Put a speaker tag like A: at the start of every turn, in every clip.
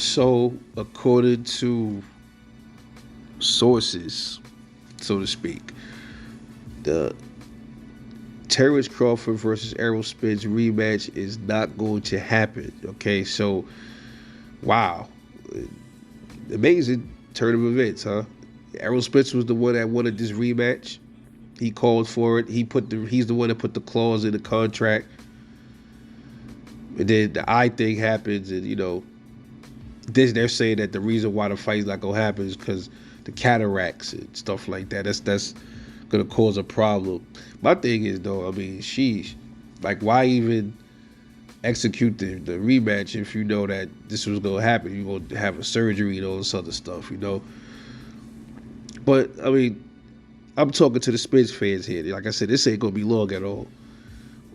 A: So, according to sources, so to speak, the Terence Crawford versus Errol Spence rematch is not going to happen. Okay, so wow, amazing turn of events, huh? Errol Spence was the one that wanted this rematch. He called for it. He's the one that put the clause in the contract. And then the eye thing happens, and they're saying that the reason why the fight's not gonna happen is because the cataracts and stuff like that. That's gonna cause a problem. My thing is though, I mean, sheesh, like why even execute the rematch if you know that this was gonna happen? You're gonna have a surgery and all this other stuff. But I mean, I'm talking to the Spence fans here. Like I said, this ain't gonna be long at all.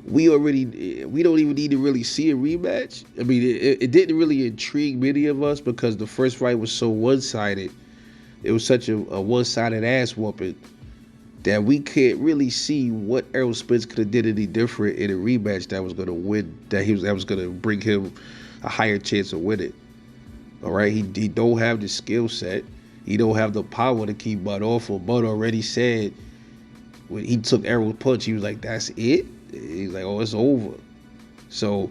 A: We don't even need to really see a rematch. I mean, it didn't really intrigue many of us because the first fight was so one-sided. It was such a one-sided ass whooping that we can't really see what Errol Spence could have did any different in a rematch that was going to win. That was going to bring him a higher chance of winning. All right, he don't have the skill set. He don't have the power to keep Bud off. Bud already said when he took Errol's punch, he was like, "That's it." He's like, "Oh, it's over." So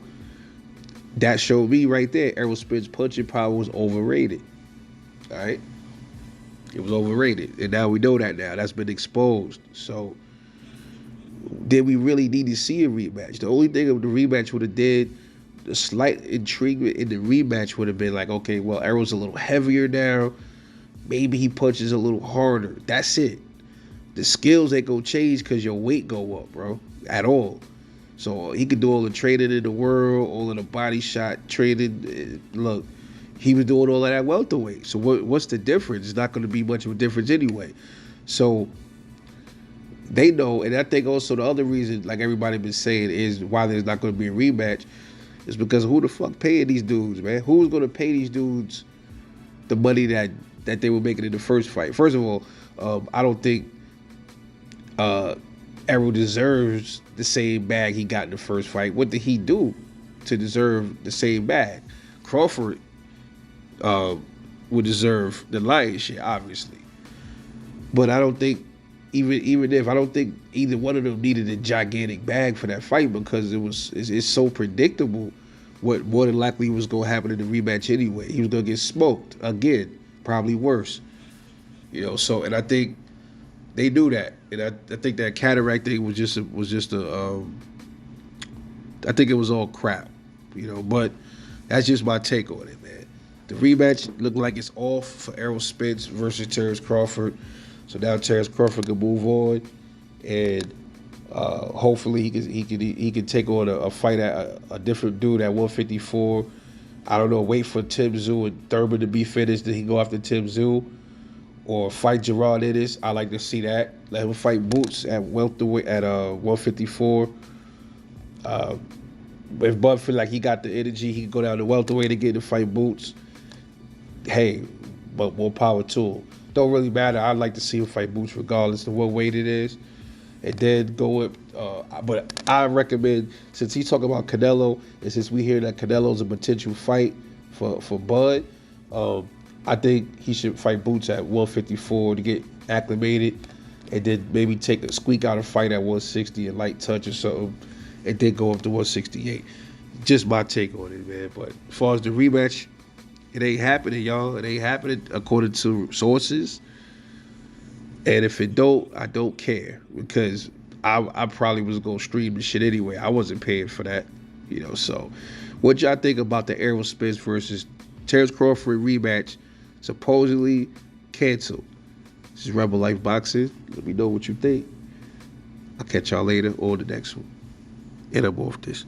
A: that showed me right there, Errol Spence's punching power was overrated. All right, it was overrated, and now we know that. Now that's been exposed. So did we really need to see a rematch? The only thing of the rematch would have did, the slight intrigue in the rematch would have been like, okay, well, Errol's a little heavier now. Maybe he punches a little harder. That's it. The skills ain't gonna change because your weight go up, bro, at all. So he could do all the training in the world, all of the body shot training. Look, he was doing all of that welterweight. So what's the difference? It's not going to be much of a difference anyway. So they know, and I think also the other reason, like everybody been saying, is why there's not going to be a rematch is because who the fuck paying these dudes, man? Who's going to pay these dudes the money that they were making in the first fight? First of all, I don't think Errol deserves the same bag he got in the first fight. What did he do to deserve the same bag? Crawford would deserve the lion's share, obviously. But I don't think even if I don't think either one of them needed a gigantic bag for that fight because it's so predictable what more than likely was going to happen in the rematch anyway. He was going to get smoked again, probably worse. So and I think they knew that, and I think that cataract thing was just a I think it was all crap, But that's just my take on it, man. The rematch looked like it's off for Errol Spence versus Terence Crawford. So now Terence Crawford can move on, and hopefully he can take on a fight at a different dude at 154. I don't know. Wait for Tim Tszyu and Thurman to be finished, then he go after Tim Tszyu, or fight Gerard Ennis. I like to see that. Let him fight Boots at welterweight at 154. If Bud feel like he got the energy, he can go down to welterweight again to fight Boots. Hey, but more power to him. Don't really matter. I'd like to see him fight Boots regardless of what weight it is. And then go with, but I recommend, since he's talking about Canelo, and since we hear that Canelo's a potential fight for Bud, I think he should fight Boots at 154 to get acclimated, and then maybe squeak out a fight at 160 and light touch or something, and then go up to 168. Just my take on it, man. But as far as the rematch, it ain't happening, y'all. It ain't happening according to sources. And if it don't, I don't care because I probably was gonna stream the shit anyway. I wasn't paying for that, So, what y'all think about the Errol Spence versus Terence Crawford rematch? Supposedly canceled. This is Rebel Life Boxing. Let me know what you think. I'll catch y'all later or the next one. And I'm off this.